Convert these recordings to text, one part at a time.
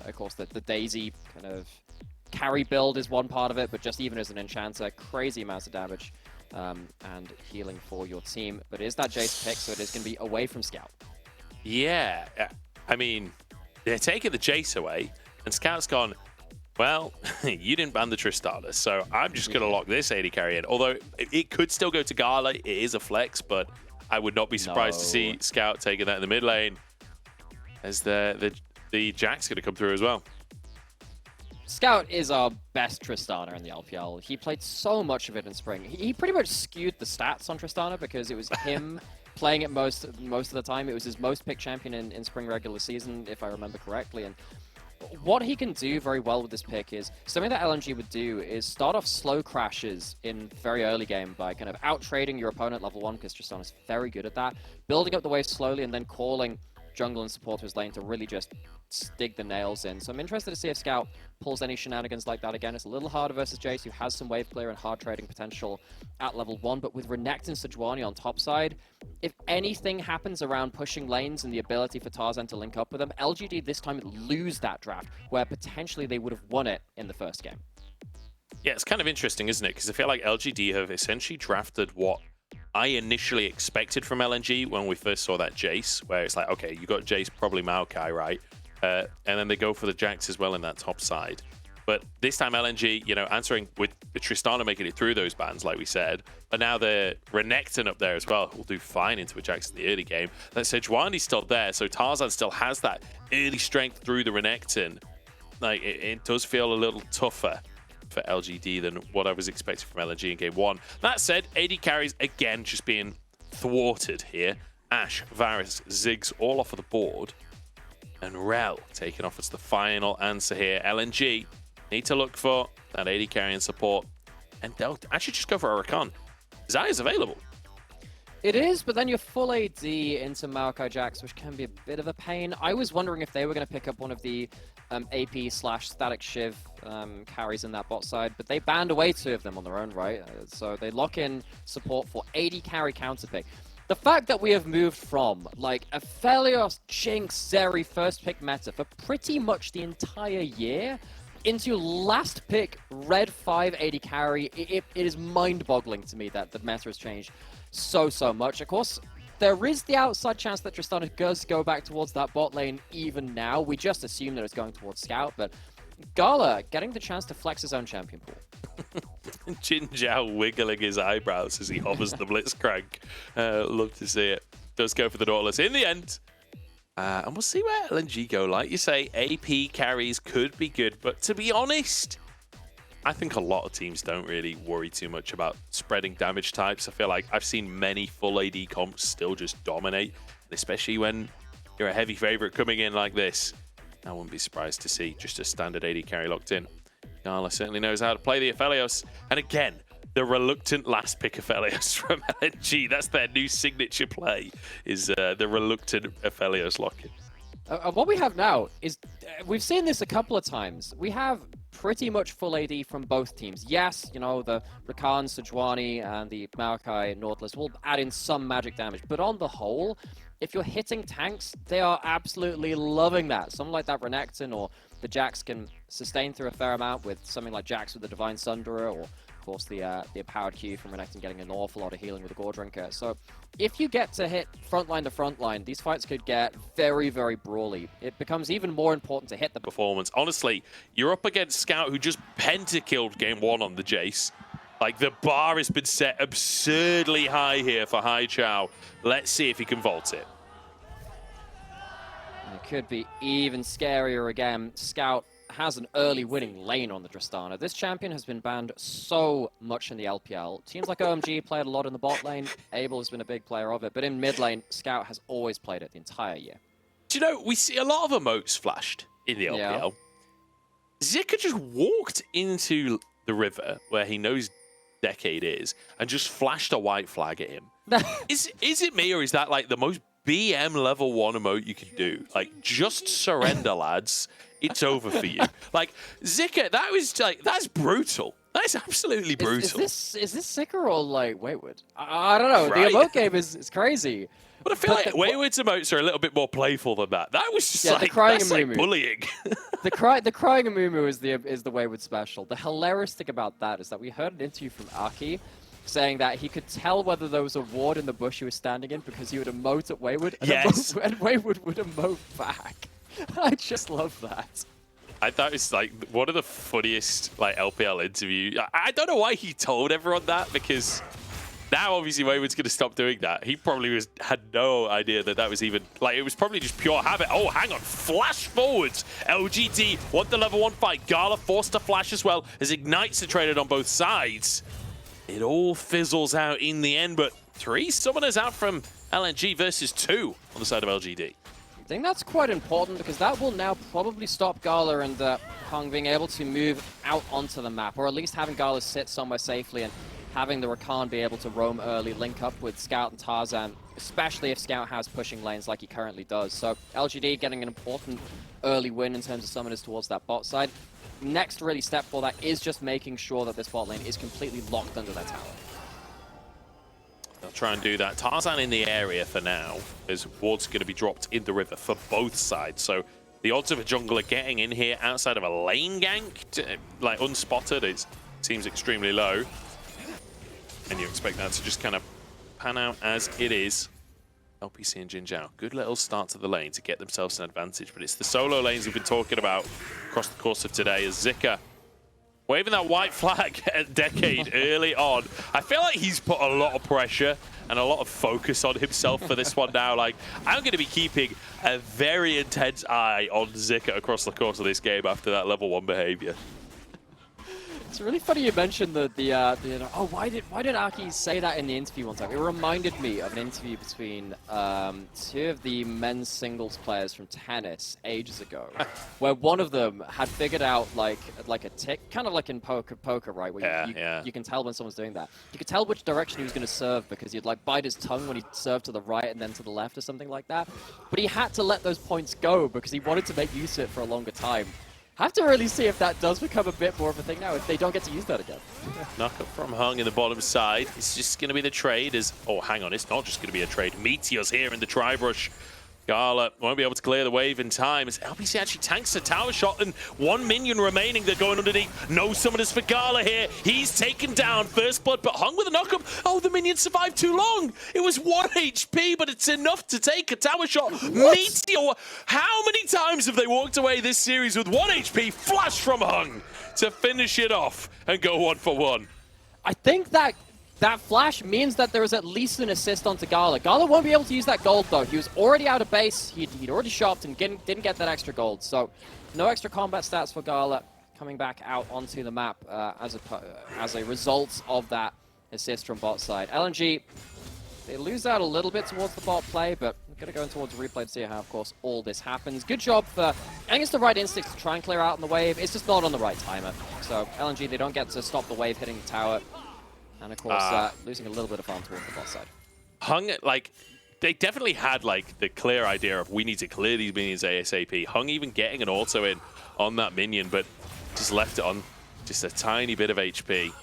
Of course, the Daisy kind of carry build is one part of it, but just even as an enchanter, crazy amounts of damage and healing for your team. But it is that Jace pick, so it is going to be away from Scout. Yeah, I mean, they're taking the Jace away, and Scout's gone, well, you didn't ban the Tristana, so I'm just going to lock this AD carry in. Although it could still go to Gala, it is a flex, but I would not be surprised to see Scout taking that in the mid lane, as the Jack's going to come through as well. Scout is our best Tristana in the LPL. He played so much of it in spring. He pretty much skewed the stats on Tristana because it was him playing it most of the time. It was his most picked champion in spring regular season, if I remember correctly. And what he can do very well with this pick is something that LNG would do is start off slow crashes in very early game by kind of out-trading your opponent level 1, because Tristana's very good at that, building up the wave slowly and then calling jungle and support to his lane to really just dig the nails in. So I'm interested to see if Scout pulls any shenanigans like that again. It's a little harder versus Jace, who has some wave clear and hard trading potential at level 1, but with Renekton and Sejuani on top side, if anything happens around pushing lanes and the ability for Tarzan to link up with them, LGD this time lose that draft, where potentially they would have won it in the first game. Yeah, it's kind of interesting, isn't it? Because I feel like LGD have essentially drafted what I initially expected from LNG when we first saw that Jace, where it's like, okay, you got Jace, probably Maokai, right? And then they go for the Jax as well in that top side. But this time LNG, you know, answering with Tristana making it through those bans, like we said, but now the Renekton up there as well, who will do fine into a Jax in the early game. That Sejuani's still there, so Tarzan still has that early strength through the Renekton. Like, it does feel a little tougher for LGD than what I was expecting from LNG in game 1. That said, AD carries again just being thwarted here. Ashe, Varus, Ziggs all off of the board. And Rel taking off as the final answer here. LNG need to look for that AD carrying support. And they'll actually just go for a Rakan. Zaya's available. It is, but then you're full AD into Maokai Jax, which can be a bit of a pain. I was wondering if they were going to pick up one of the AP/Static Shiv carries in that bot side, but they banned away 2 of them on their own, right? So they lock in support for AD carry counterpick. The fact that we have moved from, like, Aphelios, Jinx, Zeri first pick meta for pretty much the entire year into last pick Red 5 AD carry, it is mind-boggling to me that the meta has changed so much. Of course, there is the outside chance that Tristana does go back towards that bot lane even now. We just assume that it's going towards Scout, but Gala getting the chance to flex his own champion pool. JinJiao wiggling his eyebrows as he hovers the Blitzcrank. Love to see it. Does go for the Nautilus in the end. And we'll see where LNG go. Like you say, AP carries could be good, but to be honest, I think a lot of teams don't really worry too much about spreading damage types. I feel like I've seen many full AD comps still just dominate, especially when you're a heavy favorite coming in like this. I wouldn't be surprised to see just a standard AD carry locked in. Gala certainly knows how to play the Aphelios. And again, the reluctant last pick Aphelios from LNG. That's their new signature play, is the reluctant Aphelios lock-in. What we have now is, we've seen this a couple of times. We have pretty much full AD from both teams. Yes, you know, the Rakan, Sejuani, and the Maokai Nautilus will add in some magic damage. But on the whole, if you're hitting tanks, they are absolutely loving that. Something like that Renekton or the Jax can sustain through a fair amount with something like Jax with the Divine Sunderer, or of course the empowered Q from Renekton getting an awful lot of healing with the Gore Drinker. So if you get to hit frontline to frontline, these fights could get very brawly. It becomes even more important to hit the performance. Honestly, you're up against Scout, who just pentakilled game 1 on the Jace. Like, the bar has been set absurdly high here for Haichao. Let's see if he can vault it. It could be even scarier again. Scout has an early winning lane on the Tristana. This champion has been banned so much in the LPL. Teams like OMG played a lot in the bot lane. Abel has been a big player of it. But in mid lane, Scout has always played it the entire year. Do you know, we see a lot of emotes flashed in the LPL. Yeah. Zika just walked into the river where he knows Decade is and just flashed a white flag at him. Is it me, or is that like the most BM level 1 emote you can do? Like, just surrender, lads. It's over for you. Like, Zika, that was like, that's brutal. That is absolutely brutal. Is this Zika or like Wayward? I don't know. Right? The emote game is crazy. But I feel like Wayward's emotes are a little bit more playful than that. That was just like, that's like bullying. The crying Amumu is the Wayward special. The hilarious thing about that is that we heard an interview from Aki saying that he could tell whether there was a ward in the bush he was standing in because he would emote at Wayward, and Wayward would emote back. I just love that. I thought it was like one of the funniest like LPL interviews. I don't know why he told everyone that, because now obviously Wayward's going to stop doing that. He probably had no idea that was even, like, it was probably just pure habit. Oh, hang on, flash forwards. LGD want the level 1 fight. Gala forced to flash as well as Ignites are traded on both sides. It all fizzles out in the end, but 3 summoners out from LNG versus 2 on the side of LGD. I think that's quite important because that will now probably stop Gala and Hung being able to move out onto the map, or at least having Gala sit somewhere safely and having the Rakan be able to roam early, link up with Scout and Tarzan, especially if Scout has pushing lanes like he currently does. So LGD getting an important early win in terms of summoners towards that bot side. Next really step for that is just making sure that this bot lane is completely locked under their tower. They'll try and do that. Tarzan in the area for now, as ward's going to be dropped in the river for both sides. So the odds of a jungler getting in here outside of a lane gank, like unspotted, it seems extremely low. And you expect that to just kind of pan out as it is. LPC and JinJiao, good little start to the lane to get themselves an advantage, but it's the solo lanes we've been talking about across the course of today as Zika waving that white flag at Decade early on. I feel like he's put a lot of pressure and a lot of focus on himself for this one now. Like, I'm going to be keeping a very intense eye on Zika across the course of this game after that level 1 behavior. It's really funny you mentioned oh, why did Aki say that in the interview one time? It reminded me of an interview between 2 of the men's singles players from tennis ages ago, where one of them had figured out like a tick, kind of like in poker, right? Where you can tell when someone's doing that. You could tell which direction he was going to serve because he'd like bite his tongue when he served to the right and then to the left or something like that. But he had to let those points go because he wanted to make use of it for a longer time. Have to really see if that does become a bit more of a thing now, if they don't get to use that again. Knock up from Hung in the bottom side. It's just going to be the trade as... Oh, hang on, it's not just going to be a trade. Meteor's here in the tri-brush. Gala won't be able to clear the wave in time as LPC actually tanks the tower shot and 1 minion remaining. They're going underneath. No summoners for Gala here. He's taken down first blood, but Hung with a knock-up. Oh, the minion survived too long. It was 1 HP, but it's enough to take a tower shot. What? Meteor, how many times have they walked away this series with 1 HP? Flash from Hung to finish it off and go 1 for 1. I think that flash means that there is at least an assist onto Gala. Gala won't be able to use that gold, though. He was already out of base. He'd already shopped and didn't get that extra gold. So no extra combat stats for Gala coming back out onto the map as a result of that assist from bot side. LNG, they lose out a little bit towards the bot play, but I'm going to go in towards the replay to see how, of course, all this happens. Good job for... I think it's the right instinct to try and clear out on the wave. It's just not on the right timer. So LNG, they don't get to stop the wave hitting the tower. And of course, losing a little bit of farm towards the bot side. Hung, like, they definitely had, like, the clear idea of we need to clear these minions ASAP. Hung even getting an auto in on that minion, but just left it on just a tiny bit of HP.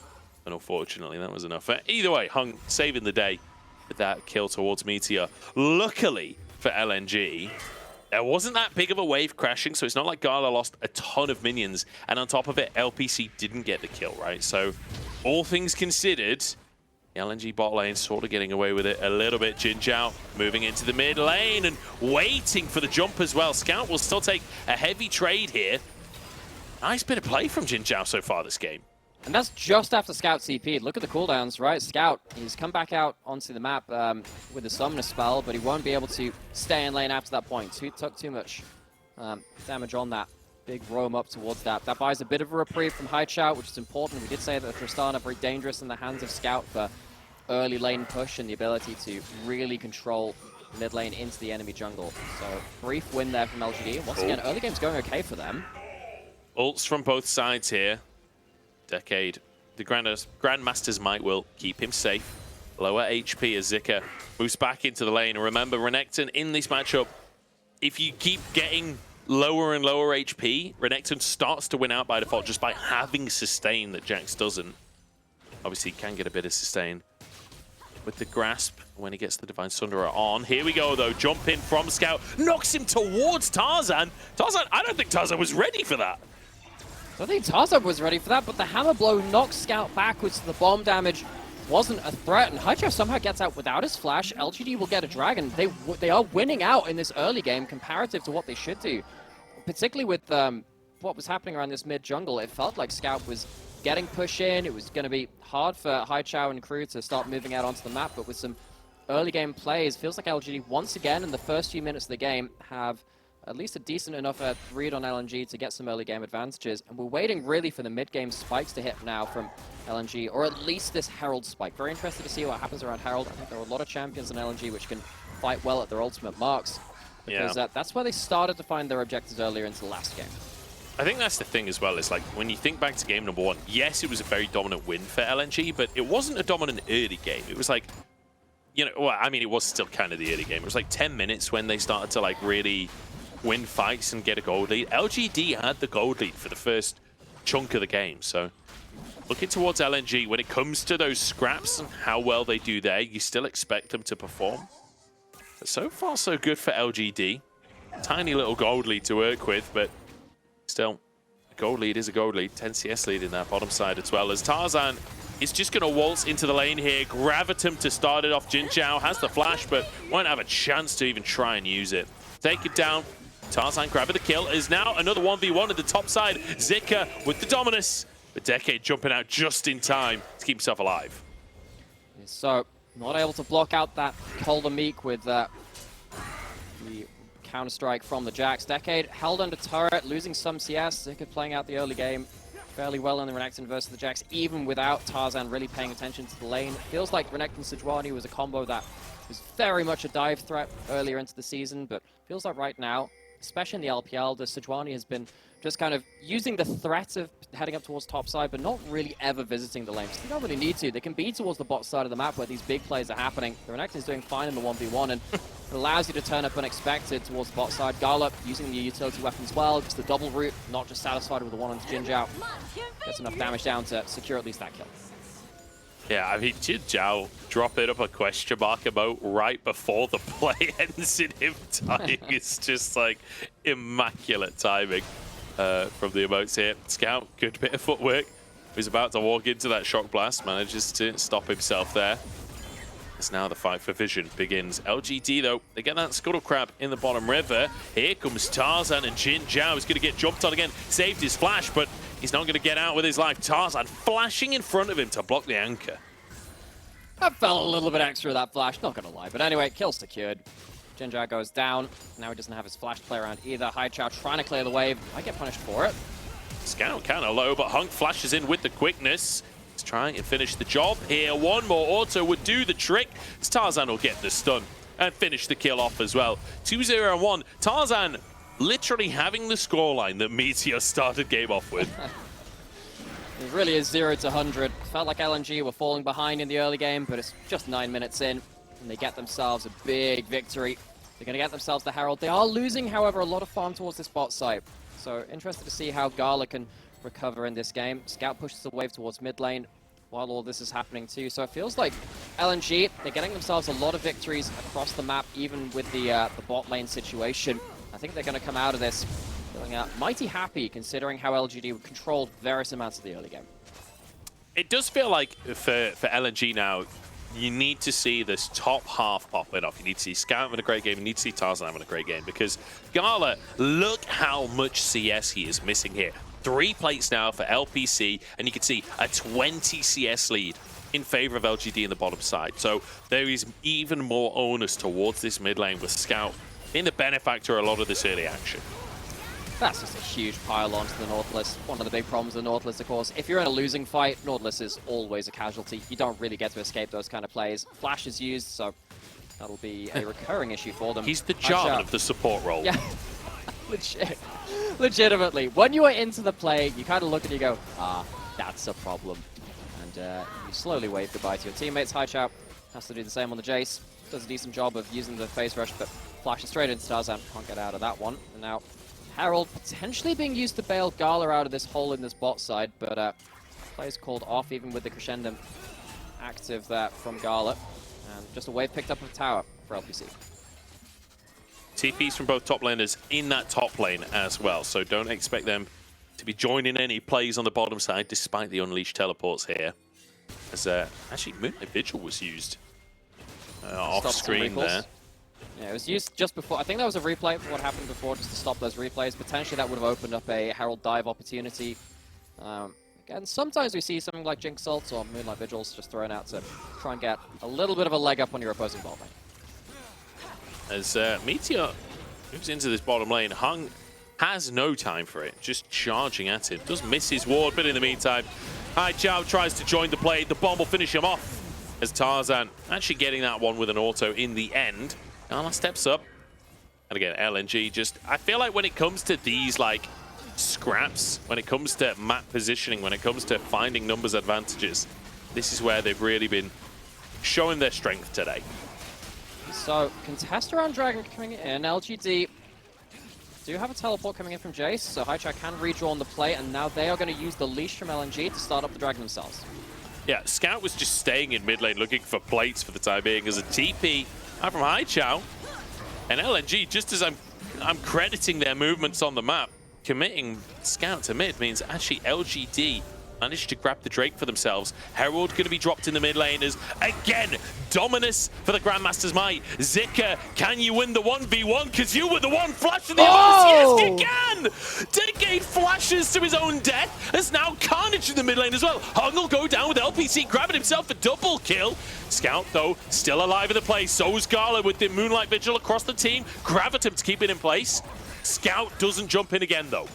And unfortunately, that was enough. Either way, Hung saving the day with that kill towards Meteor. Luckily for LNG, there wasn't that big of a wave crashing, so it's not like Gala lost a ton of minions. And on top of it, LPC didn't get the kill, right? So all things considered, the LNG bot lane sort of getting away with it a little bit. JinJiao moving into the mid lane and waiting for the jump as well. Scout will still take a heavy trade here. Nice bit of play from JinJiao so far this game. And that's just after Scout CP. Look at the cooldowns, right? Scout, he's come back out onto the map with a summoner spell, but he won't be able to stay in lane after that point. He took too much damage on that big roam up towards that. That buys a bit of a reprieve from Haichao, which is important. We did say that the Tristana are very dangerous in the hands of Scout for early lane push and the ability to really control mid lane into the enemy jungle. So brief win there from LGD. Once again, early game's going okay for them. Ults from both sides here. Decade. The Grandmaster's might will keep him safe. Lower HP as Zika moves back into the lane. And remember, Renekton in this matchup, if you keep getting lower and lower HP, Renekton starts to win out by default just by having sustain that Jax doesn't. Obviously, he can get a bit of sustain with the grasp when he gets the Divine Sunderer on. Here we go, though. Jump in from Scout. Knocks him towards Tarzan. Tarzan, I don't think Tarzan was ready for that. I think Tarzan was ready for that, but the hammer blow knocks Scout backwards to the bomb damage. Wasn't a threat, and Haichao somehow gets out without his flash. LGD will get a dragon. They are winning out in this early game comparative to what they should do. Particularly with what was happening around this mid-jungle, it felt like Scout was getting push in. It was going to be hard for Haichao and crew to start moving out onto the map, but with some early game plays, feels like LGD once again in the first few minutes of the game have at least a decent enough read on LNG to get some early game advantages. And we're waiting really for the mid-game spikes to hit now from LNG, or at least this Herald spike. Very interested to see what happens around Herald. I think there are a lot of champions in LNG which can fight well at their ultimate marks. Because that's where they started to find their objectives earlier into the last game. I think that's the thing as well, is like when you think back to game number 1, yes, it was a very dominant win for LNG, but it wasn't a dominant early game. It was like, you know, well, I mean, it was still kind of the early game. It was like 10 minutes when they started to like really win fights and get a gold lead. LGD had the gold lead for the first chunk of the game, so looking towards LNG, when it comes to those scraps and how well they do there, you still expect them to perform. But so far, so good for LGD. Tiny little gold lead to work with, but still, a gold lead is a gold lead. 10 CS lead in that bottom side as well, as Tarzan is just going to waltz into the lane here. Gravitum to start it off. JinJiao has the flash, but won't have a chance to even try and use it. Take it down. Tarzan grabbing the kill. Is now another 1v1 at the top side. Zika with the dominus. The Decade jumping out just in time to keep himself alive. So, not able to block out that Calder Meek with the counter-strike from the Jax. Decade held under turret, losing some CS. Zika playing out the early game fairly well in the Renekton versus the Jax, even without Tarzan really paying attention to the lane. It feels like Renekton Sejuani was a combo that was very much a dive threat earlier into the season, but feels like right now, especially in the LPL, the Sejuani has been just kind of using the threat of heading up towards top side, but not really ever visiting the lane. So they don't really need to. They can be towards the bot side of the map where these big plays are happening. The Renekton is doing fine in the 1v1, and it allows you to turn up unexpected towards the bot side. Gala using the utility weapon as well, just the double route, not just satisfied with the one on JinJiao. Gets enough damage down to secure at least that kill. Yeah, I mean, JinJiao dropping up a question mark emote right before the play ends in him dying. It's just like immaculate timing from the emotes here. Scout, good bit of footwork. He's about to walk into that shock blast, manages to stop himself there. As now the fight for vision begins. LGD, though, they get that Scuttle Crab in the bottom river. Here comes Tarzan, and JinJiao is going to get jumped on again. Saved his flash, but he's not going to get out with his life. Tarzan flashing in front of him to block the anchor. That felt a little bit extra, that flash, not going to lie. But anyway, kill secured. JinJiao goes down. Now he doesn't have his flash to play around either. Haichao trying to clear the wave. Might get punished for it. Scout kind of low, but Hunk flashes in with the quickness. He's trying to finish the job here. One more auto would do the trick. Tarzan will get the stun and finish the kill off as well. 2-0-1. Tarzan literally having the scoreline that Meteor started game off with. It really is 0 to 100. Felt like LNG were falling behind in the early game, but it's just 9 minutes in, and they get themselves a big victory. They're going to get themselves the Herald. They are losing, however, a lot of farm towards this bot side. So interested to see how Gala can recover in this game. Scout pushes the wave towards mid lane while all this is happening too. So it feels like LNG, they're getting themselves a lot of victories across the map, even with the bot lane situation. I think they're going to come out of this feeling mighty happy, considering how LGD controlled various amounts of the early game. It does feel like for LNG now, you need to see this top half popping off. You need to see Scout having a great game. You need to see Tarzan having a great game, because Gala, look how much CS he is missing here. 3 plates now for LPC, and you can see a 20 CS lead in favor of LGD in the bottom side. So there is even more onus towards this mid lane with Scout being the benefactor of a lot of this early action. That's just a huge pile onto the Nautilus. One of the big problems with the Nautilus, of course, if you're in a losing fight, Nautilus is always a casualty. You don't really get to escape those kind of plays. Flash is used, so that'll be a recurring issue for them. He's the Jarvan of the support role. Yeah, legitimately. When you are into the play, you kind of look and you go, that's a problem. And you slowly wave goodbye to your teammates. Haichao has to do the same on the Jace. Does a decent job of using the face rush, but flashes straight into Tarzan. Can't get out of that one. And now Herald potentially being used to bail Gala out of this hole in this bot side, but play's called off even with the crescendo active there from Gala. And just a wave picked up of tower for LPC. TPs from both top laners in that top lane as well, so don't expect them to be joining any plays on the bottom side, despite the unleashed teleports here. As actually, Moonlight Vigil was used off screen there. Yeah, it was used just before. I think that was a replay for what happened before, just to stop those replays. Potentially, that would have opened up a Herald dive opportunity. Again, sometimes we see something like Jinx Ults or Moonlight Vigils just thrown out to try and get a little bit of a leg up on your opposing bot lane. As Meteor moves into this bottom lane, Hung has no time for it, just charging at him. Does miss his ward, but in the meantime, Haichao tries to join the play. The bomb will finish him off as Tarzan actually getting that one with an auto in the end. Gala steps up. And again, LNG just, I feel like when it comes to these like scraps, when it comes to map positioning, when it comes to finding numbers advantages, this is where they've really been showing their strength today. So, contest around Dragon coming in. LGD do have a teleport coming in from Jace, so Haichao can redraw on the play, and now they are going to use the leash from LNG to start up the Dragon themselves. Yeah, Scout was just staying in mid lane looking for plates for the time being as a TP out from Haichao. And LNG, just as I'm crediting their movements on the map, committing Scout to mid means actually LGD managed to grab the Drake for themselves. Herald going to be dropped in the mid laners. Again, Dominus for the Grandmaster's Might. Zika, can you win the 1v1? Because you were the one flashing the others. Yes, you can! Decade flashes to his own death. There's now Carnage in the mid lane as well. Hung will go down with LPC, grabbing himself a double kill. Scout, though, still alive in the play. So's Gala with the Moonlight Vigil across the team. Gravitum to keep it in place. Scout doesn't jump in again, though.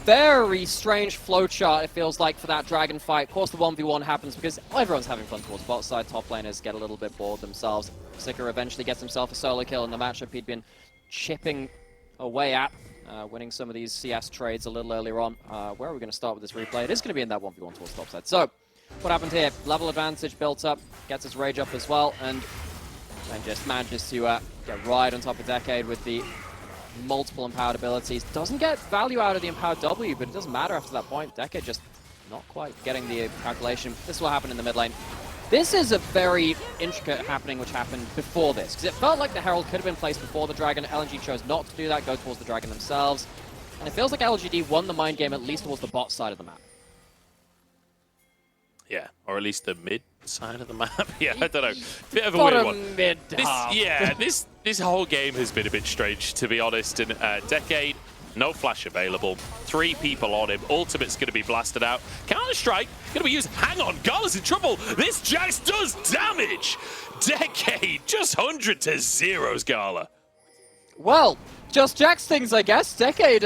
Very strange flowchart, it feels like, for that Dragon fight. Of course, the 1v1 happens because everyone's having fun towards bot side. Top laners get a little bit bored themselves. Zika eventually gets himself a solo kill in the matchup he'd been chipping away at, winning some of these CS trades a little earlier on. Where are we going to start with this replay? It is going to be in that 1v1 towards top side. So, what happened here? Level advantage built up, gets his rage up as well, and just manages to get right on top of Decade with the multiple empowered abilities. Doesn't get value out of the empowered W, but it doesn't matter after that point. Decade just not quite getting the calculation. This will happen in the mid lane. This is a very intricate happening which happened before this, because it felt like the Herald could have been placed before the Dragon. LNG chose not to do that, go towards the Dragon themselves. And it feels like LGD won the mind game at least towards the bot side of the map. Yeah, or at least the mid side of the map. Yeah, I don't know. Bit of a weird one. Mid this whole game has been a bit strange, to be honest. And Decade, no flash available. 3 people on him. Ultimate's going to be blasted out. Counter-Strike going to be used. Hang on, Gala's in trouble. This Jax does damage. Decade, just 100 to 0's Gala. Well, just Jax things, I guess. Decade,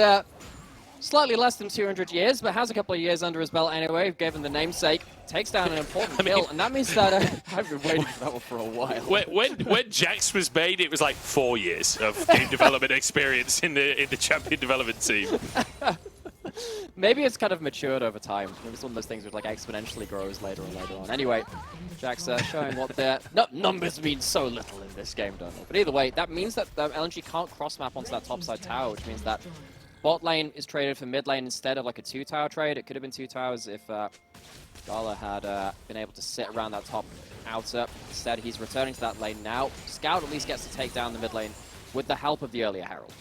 slightly less than 200 years, but has a couple of years under his belt anyway, given the namesake. Takes down an important kill, and that means that I've been waiting for that one for a while. When Jax was made, it was like 4 years of game development experience in the champion development team. Maybe it's kind of matured over time. It's one of those things which like exponentially grows later and later on. Anyway, Jax showing what their numbers mean so little in this game, don't they? But either way, that means that LNG can't cross map onto that topside tower, which means that bot lane is traded for mid lane instead of like a 2-tower trade. It could have been 2 towers if Gala had been able to sit around that top outer. Instead, he's returning to that lane now. Scout at least gets to take down the mid lane with the help of the earlier Herald.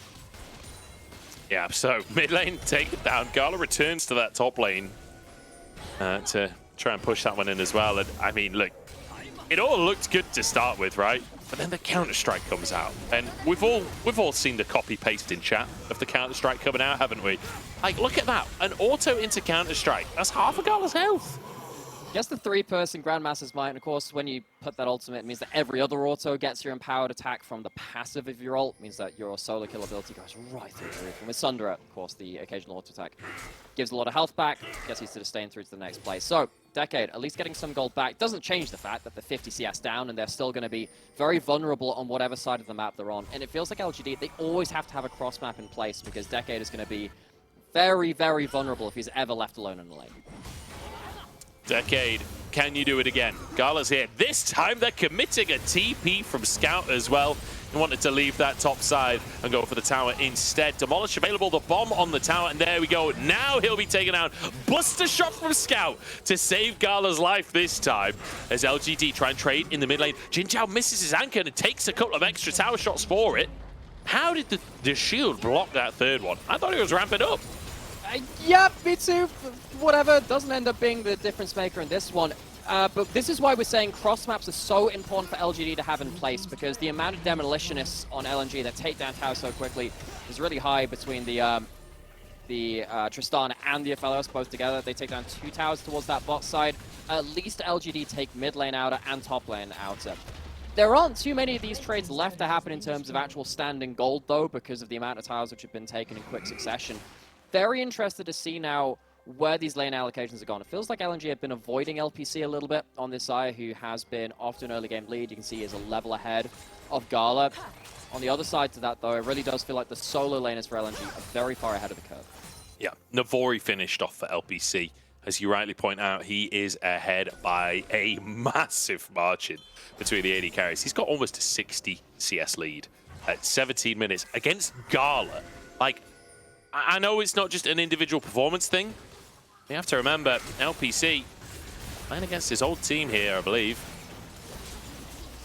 Yeah, so mid lane taken down. Gala returns to that top lane to try and push that one in as well. And I mean, look, it all looked good to start with, right? But then the Counter-Strike comes out, and we've all seen the copy-paste in chat of the Counter-Strike coming out, haven't we? Like, look at that, an auto into Counter-Strike. That's half a Gala's health. Gets the 3-person Grandmaster's Might, and of course, when you put that ultimate, it means that every other auto gets your empowered attack from the passive of your ult. It means that your solo kill ability goes right through the roof. And with Sundra, of course, the occasional auto attack gives a lot of health back, gets used to staying through to the next play. So, Decade, at least getting some gold back, doesn't change the fact that they're 50 CS down, and they're still going to be very vulnerable on whatever side of the map they're on. And it feels like LGD, they always have to have a cross map in place, because Decade is going to be very, very vulnerable if he's ever left alone in the lane. Decade, can you do it again? Gala's here. This time they're committing a TP from Scout as well. wanted to leave that top side and go for the tower instead. Demolish available, the bomb on the tower, and there we go. Now he'll be taken out. Buster shot from Scout to save Gala's life this time as LGD try and trade in the mid lane. JinJiao misses his anchor and takes a couple of extra tower shots for it. How did the shield block that third one? I thought he was ramping up. Yeah, me too. Whatever, doesn't end up being the difference maker in this one. But this is why we're saying cross maps are so important for LGD to have in place, because the amount of demolitionists on LNG that take down towers so quickly is really high between the Tristana and the Aphelios both together. They take down 2 towers towards that bot side. At least LGD take mid lane outer and top lane outer. There aren't too many of these trades left to happen in terms of actual standing gold, though, because of the amount of towers which have been taken in quick succession. Very interested to see now where these lane allocations are gone. It feels like LNG have been avoiding LPC a little bit on this side, who has been off to an early game lead. You can see is a level ahead of Gala. On the other side to that, though, it really does feel like the solo laners for LNG are very far ahead of the curve. Yeah, Navori finished off for LPC. As you rightly point out, he is ahead by a massive margin between the AD carries. He's got almost a 60 CS lead at 17 minutes against Gala. Like, I know it's not just an individual performance thing. You have to remember, LPC playing against his old team here, I believe.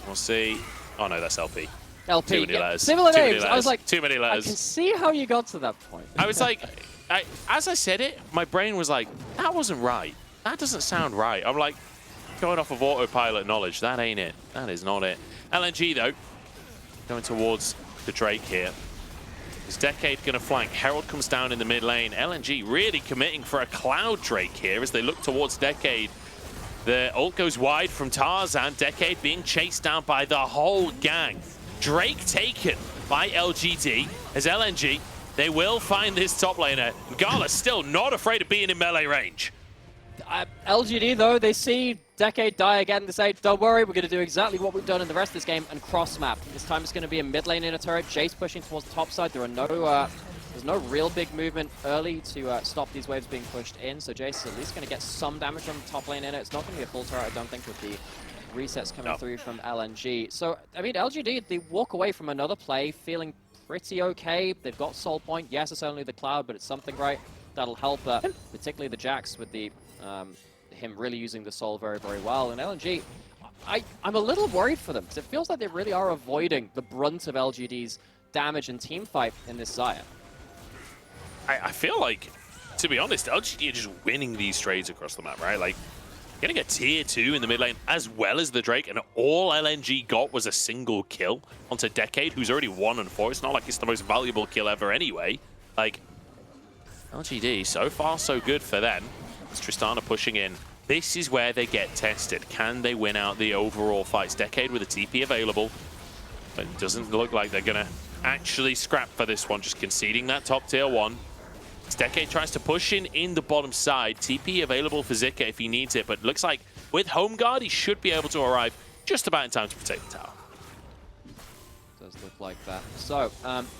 We'll see. Oh no, that's LP. LP, too many letters. Similar too names. many letters. I was like, too many letters. I can see how you got to that point. I was like, as I said it, my brain was like, that wasn't right. That doesn't sound right. I'm like, going off of autopilot knowledge, that ain't it. That is not it. LNG, though, going towards the Drake here. Is Decade going to flank? Herald comes down in the mid lane. LNG really committing for a Cloud Drake here as they look towards Decade. The ult goes wide from Tarzan. Decade being chased down by the whole gang. Drake taken by LGD as LNG. They will find this top laner. Gala still not afraid of being in melee range. LGD, though, they see Decade die again. They say, don't worry, we're going to do exactly what we've done in the rest of this game and cross-map. This time it's going to be a mid lane in a turret. Jace pushing towards the top side. There are no, there's no real big movement early to stop these waves being pushed in, so Jace is at least going to get some damage from the top lane in it. It's not going to be a full turret, I don't think, with the resets coming through from LNG. So, I mean, LGD, they walk away from another play feeling pretty okay. They've got Soul Point. Yes, it's only the Cloud, but it's something, right? That'll help, particularly the Jax with the him really using the Soul very, very well. And LNG, I'm a little worried for them, because it feels like they really are avoiding the brunt of LGD's damage and team fight in this Xayah. I feel like, to be honest, LGD are just winning these trades across the map, right? Like, getting a tier 2 in the mid lane as well as the Drake, and all LNG got was a single kill onto Decade, who's already 1-4. It's not like it's the most valuable kill ever anyway. Like, LGD, so far so good for them. It's Tristana pushing in. This is where they get tested. Can they win out the overall fights? Decade with a TP available, but it doesn't look like they're gonna actually scrap for this one, just conceding that top tier 1. Decade tries to push in the bottom side. TP available for Zika if he needs it, but looks like with Home Guard, he should be able to arrive just about in time to protect the tower. Does look like that. So,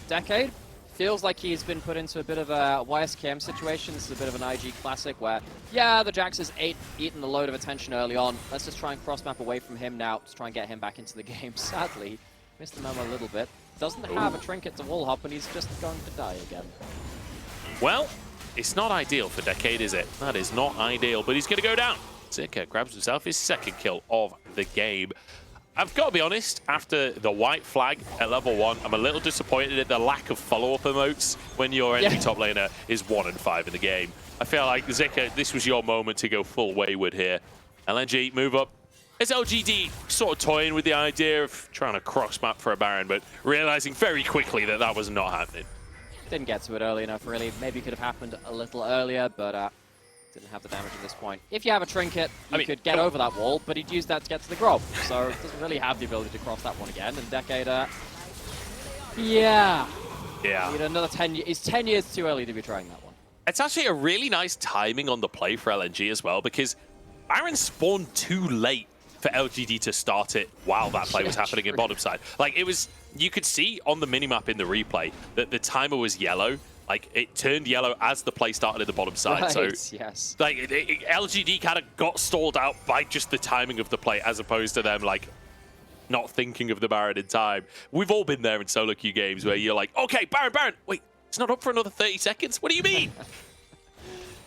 Decade feels like he's been put into a bit of a YSKM situation. This is a bit of an IG classic where, yeah, the Jax has eaten a load of attention early on. Let's just try and cross-map away from him now to try and get him back into the game. Sadly, missed the memo a little bit. Doesn't have a trinket to wall hop, and he's just going to die again. Well, it's not ideal for Decade, is it? That is not ideal, but he's going to go down. Zika grabs himself his second kill of the game. I've got to be honest, after the white flag at level 1, I'm a little disappointed at the lack of follow-up emotes when your enemy top laner is 1-5 in the game. I feel like, Zika, this was your moment to go full wayward here. LNG, move up. As LGD sort of toying with the idea of trying to cross-map for a Baron, but realizing very quickly that that was not happening. Didn't get to it early enough, really. Maybe it could have happened a little earlier, but didn't have the damage at this point. If you have a trinket, you could get over that wall, but he'd use that to get to the grove. So it doesn't really have the ability to cross that one again. And Decade, yeah. Need another 10 years. It's 10 years too early to be trying that one. It's actually a really nice timing on the play for LNG as well, because Baron spawned too late for LGD to start it while that play was happening in bottom side. Like, it was, you could see on the minimap in the replay that the timer was yellow. Like, it turned yellow as the play started at the bottom side. Right, so, yes. like, LGD kind of got stalled out by just the timing of the play, as opposed to them, like, not thinking of the Baron in time. We've all been there in solo queue games where you're like, okay, Baron, wait, it's not up for another 30 seconds? What do you mean?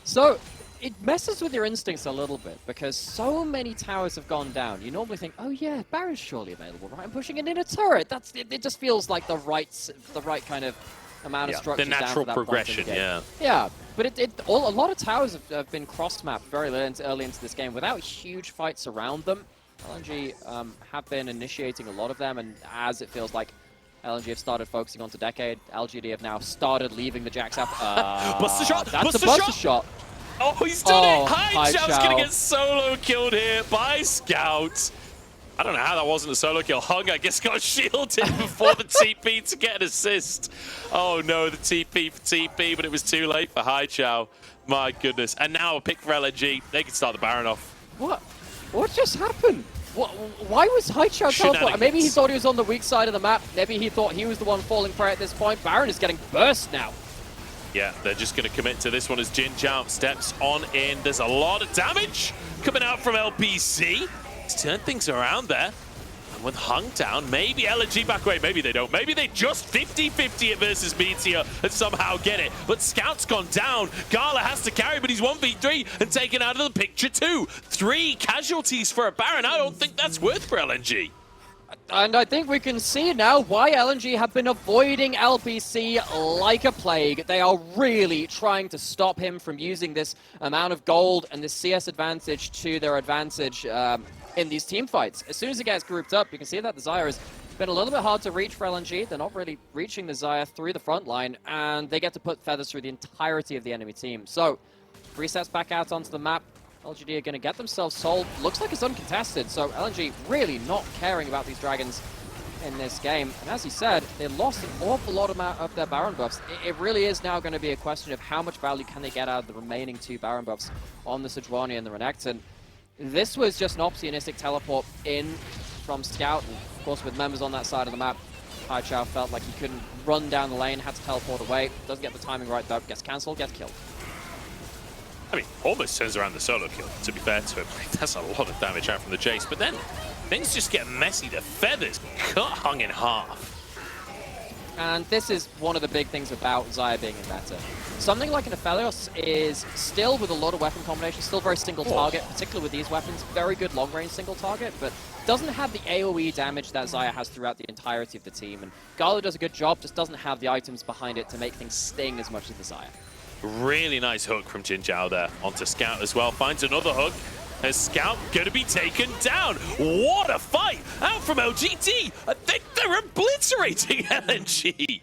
So, it messes with your instincts a little bit, because so many towers have gone down. You normally think, oh yeah, Baron's surely available, right? I'm pushing it in a turret. It just feels like the right kind of amount of structure. The natural progression, yeah. Yeah, but a lot of towers have been cross-mapped very early into this game without huge fights around them. LNG have been initiating a lot of them, and as it feels like LNG have started focusing on to Decade, LGD have now started leaving the Jax up. Buster shot! That's a Buster shot! Oh, he's done it! Haichao's Haichao. gonna get solo killed here by Scout. I don't know how that wasn't a solo kill. Hung, I guess, got shielded before the TP to get an assist. Oh no, the TP for TP, but it was too late for Haichao. My goodness. And now a pick for LNG. They can start the Baron off. What just happened? Why was Haichao teleporting? Maybe he thought he was on the weak side of the map. Maybe he thought he was the one falling prey at this point. Baron is getting burst now. Yeah, they're just going to commit to this one as JinJiao steps on in. There's a lot of damage coming out from LPC. He's turned things around there. And with Hung down, maybe LNG back away. Maybe they don't. Maybe they just 50-50 it versus Meteor and somehow get it. But Scout's gone down. Gala has to carry, but he's 1v3 and taken out of the picture too. 3 casualties for a Baron. I don't think that's worth for LNG. And I think we can see now why LNG have been avoiding LPC like a plague. They are really trying to stop him from using this amount of gold and this CS advantage to their advantage in these team fights. As soon as it gets grouped up, you can see that the Xayah has been a little bit hard to reach for LNG. They're not really reaching the Xayah through the front line, and they get to put feathers through the entirety of the enemy team. So, resets back out onto the map. LGD are going to get themselves sold. Looks like it's uncontested, so LNG really not caring about these dragons in this game. And as he said, they lost an awful lot of their Baron buffs. It really is now going to be a question of how much value can they get out of the remaining 2 Baron buffs on the Sejuani and the Renekton. This was just an opportunistic teleport in from Scout, and of course with members on that side of the map, Haichao felt like he couldn't run down the lane, had to teleport away. Doesn't get the timing right though, gets cancelled, gets killed. I mean, almost turns around the solo kill, to be fair to him. That's a lot of damage out from the Jace, but then things just get messy. The feathers cut Hung in half. And this is one of the big things about Xayah being in meta. Something like an Aphelios is still, with a lot of weapon combinations, still very single target, particularly with these weapons. Very good long-range single target, but doesn't have the AoE damage that Xayah has throughout the entirety of the team. And Gala does a good job, just doesn't have the items behind it to make things sting as much as the Xayah. Really nice hook from JinJiao there onto Scout as well. Finds another hook. As Scout going to be taken down. What a fight out from LGD. I think they're obliterating LNG.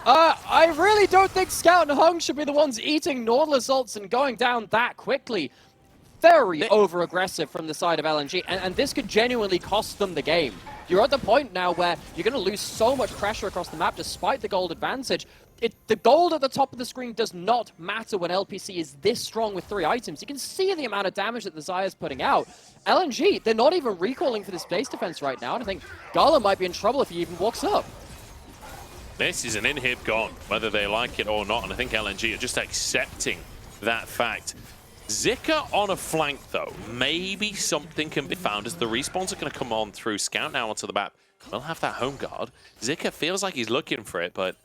I really don't think Scout and Hung should be the ones eating Nautilus ults and going down that quickly. Very over-aggressive from the side of LNG, and this could genuinely cost them the game. You're at the point now where you're going to lose so much pressure across the map despite the gold advantage. The gold at the top of the screen does not matter when LPC is this strong with 3 items. You can see the amount of damage that the Xayah is putting out. LNG, they're not even recalling for this base defense right now, and I think Gala might be in trouble if he even walks up. This is an inhib gone, whether they like it or not, and I think LNG are just accepting that fact. Zika on a flank, though. Maybe something can be found as the respawns are going to come on through. Scout now onto the map. We'll have that home guard. Zika feels like he's looking for it, but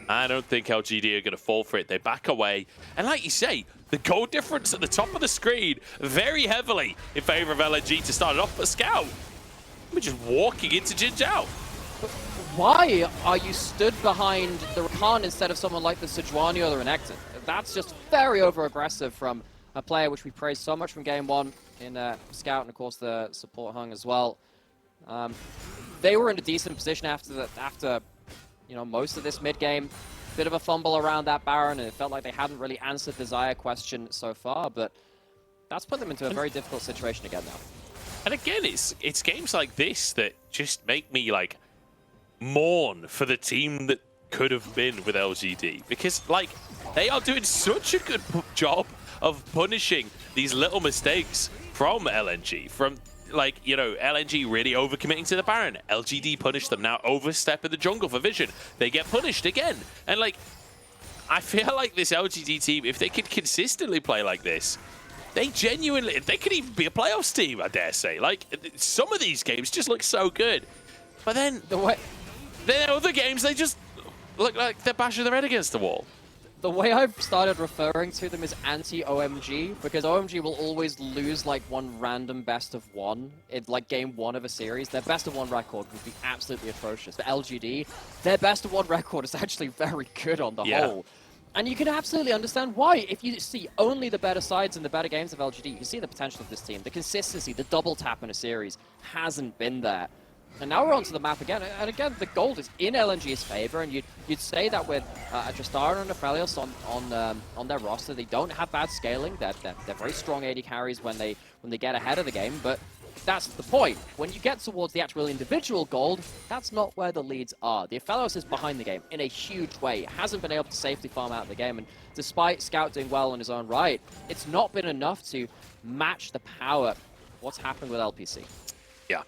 I don't think LGD are going to fall for it. They back away. And like you say, the goal difference at the top of the screen very heavily in favor of LNG to start it off. But Scout, we're just walking into JinJiao. Why are you stood behind the Rakan instead of someone like the Sejuani or the Renekton? That's just very over-aggressive from a player which we praised so much from Game 1 in Scout, and of course the support Hung as well. They were in a decent position after you know, most of this mid-game. Bit of a fumble around that Baron, and it felt like they hadn't really answered the Xayah question so far, but that's put them into a very difficult situation again now. And again, it's games like this that just make me, like, mourn for the team that could have been with LGD, because, like, they are doing such a good job of punishing these little mistakes from LNG, from, like, you know, LNG really overcommitting to the Baron. LGD punished them. Now overstep in the jungle for vision. They get punished again. And, like, I feel like this LGD team, if they could consistently play like this, they genuinely, they could even be a playoffs team, I dare say. Like, some of these games just look so good. But then, then other games, they just look like they're bashing their head against the wall. The way I've started referring to them is anti-OMG, because OMG will always lose like one random best of one in like game one of a series. Their best of one record would be absolutely atrocious. But LGD, their best of one record is actually very good on the whole. And you can absolutely understand why. If you see only the better sides and the better games of LGD, you can see the potential of this team. The consistency, the double tap in a series hasn't been there. And now we're onto the map again, and again, the gold is in LNG's favor, and you'd say that with a Tristana and a Felios on their roster, they don't have bad scaling. They're very strong AD carries when they get ahead of the game, but that's the point. When you get towards the actual individual gold, that's not where the leads are. The Felios is behind the game in a huge way. It hasn't been able to safely farm out the game, and despite Scout doing well on his own right, it's not been enough to match the power of what's happening with LPC. Yeah.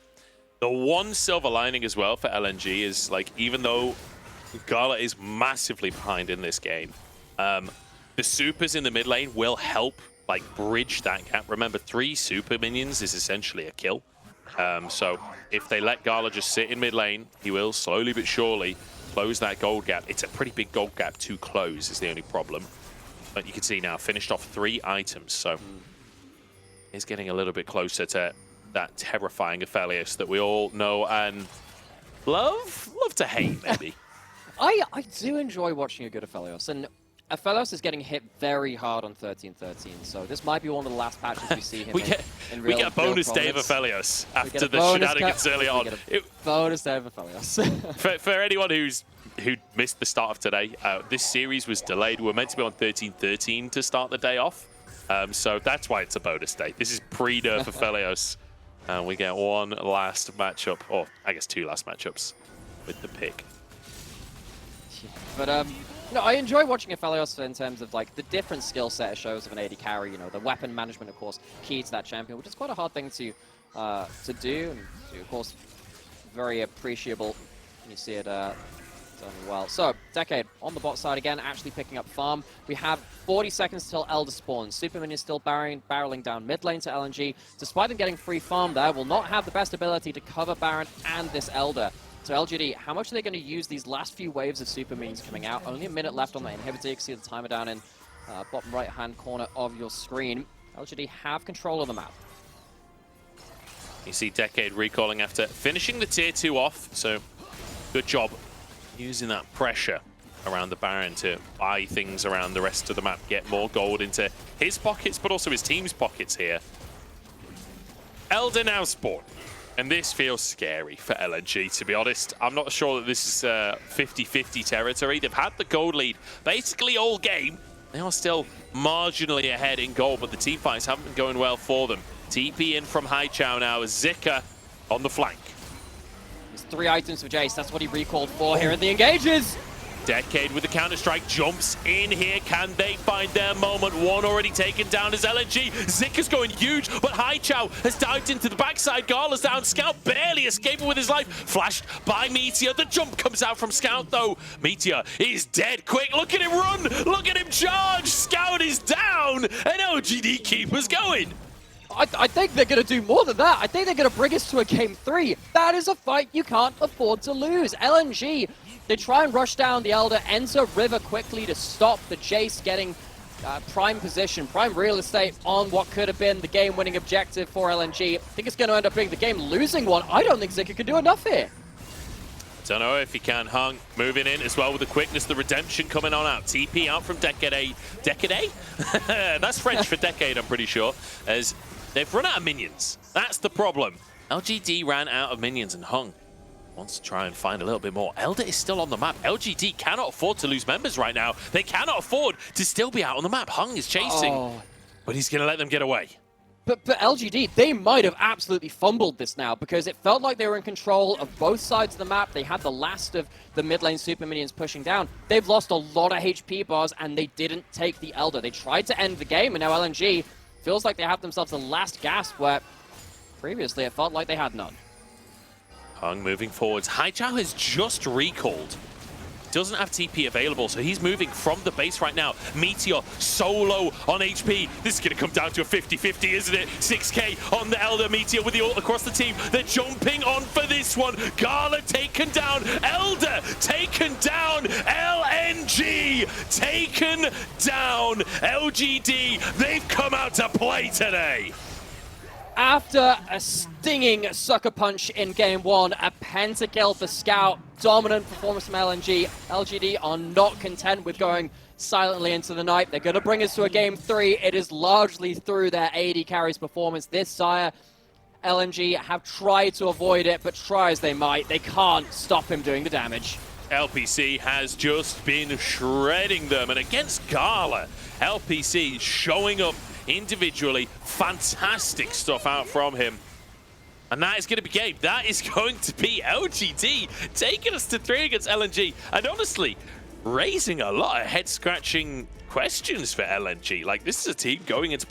The one silver lining as well for LNG is, like, even though Gala is massively behind in this game, the supers in the mid lane will help, like, bridge that gap. Remember, 3 super minions is essentially a kill. So if they let Gala just sit in mid lane, he will slowly but surely close that gold gap. It's a pretty big gold gap to close is the only problem. But you can see now, finished off 3 items, so he's getting a little bit closer to that terrifying Aphelios that we all know and love to hate, maybe. I do enjoy watching a good Aphelios, and Aphelios is getting hit very hard on 13-13, so this might be one of the last patches we see him in real. We get a bonus day of Aphelios after the shenanigans early on. Bonus day of Aphelios. for anyone who missed the start of today, this series was delayed. We were meant to be on 13-13 to start the day off, so that's why it's a bonus day. This is pre-nerf Aphelios. And we get one last matchup, or I guess 2 last matchups with the pick. But no, I enjoy watching Aphelios in terms of like the different skill set it shows of an AD carry. You know, the weapon management, of course, key to that champion, which is quite a hard thing to do, and of course, very appreciable when you see it done well. So, Decade on the bot side again, actually picking up farm. We have 40 seconds till Elder spawns. Super Minion still barreling down mid lane to LNG. Despite them getting free farm there, will not have the best ability to cover Baron and this Elder. So LGD, how much are they going to use these last few waves of Super Minions coming out? Only a minute left on the inhibitor. You can see the timer down in bottom right-hand corner of your screen. LGD have control of the map. You see Decade recalling after finishing the tier 2 off, so good job using that pressure around the Baron to buy things around the rest of the map, get more gold into his pockets, but also his team's pockets here. Elder now spawn, and this feels scary for LNG, to be honest. I'm not sure that this is 50-50 territory. They've had the gold lead basically all game. They are still marginally ahead in gold, but the team fights haven't been going well for them. TP in from Haichao now, Zika on the flank. 3 items for Jace, that's what he recalled for here in the engages. Decade with the counter-strike jumps in here. Can they find their moment? One already taken down as LNG. Zika's going huge, but Haichao has dived into the backside. Gala's down. Scout barely escaping with his life. Flashed by Meteor. The jump comes out from Scout, though. Meteor is dead quick. Look at him run. Look at him charge. Scout is down, and LGD keep us going. I think they're going to do more than that. I think they're going to bring us to a game 3. That is a fight you can't afford to lose. LNG, they try and rush down the Elder, enter River quickly to stop the Jace getting prime position, prime real estate on what could have been the game-winning objective for LNG. I think it's going to end up being the game-losing one. I don't think Zika can do enough here. Don't know if he can. Hung moving in as well with the quickness, the redemption coming on out. TP out from Decade. Decade? That's French for decade, I'm pretty sure. As they've run out of minions. That's the problem. LGD ran out of minions, and Hung wants to try and find a little bit more. Elder is still on the map. LGD cannot afford to lose members right now. They cannot afford to still be out on the map. Hung is chasing, but he's going to let them get away. But LGD, they might have absolutely fumbled this now, because it felt like they were in control of both sides of the map. They had the last of the mid lane super minions pushing down. They've lost a lot of HP bars, and they didn't take the Elder. They tried to end the game, and now LNG feels like they have themselves the last gasp, where previously it felt like they had none. Hung moving forwards. Haichao has just recalled doesn't have TP available, so he's moving from the base right now. Meteor solo on HP. This is going to come down to a 50-50, isn't it? 6k on the Elder. Meteor with the ult across the team. They're jumping on for this one. Gala taken down. Elder taken down. LNG taken down. LGD, they've come out to play today. After a stinging sucker punch in game 1, a pentakill for Scout, dominant performance from LNG. LGD are not content with going silently into the night. They're going to bring us to a game 3. It is largely through their AD carries performance this sire. LNG have tried to avoid it, but try as they might, they can't stop him doing the damage. LPC has just been shredding them, and against Gala, LPC showing up individually. Fantastic stuff out from him. And that is going to be game. That is going to be LGD taking us to 3 against LNG. And honestly, raising a lot of head-scratching questions for LNG. Like, this is a team going into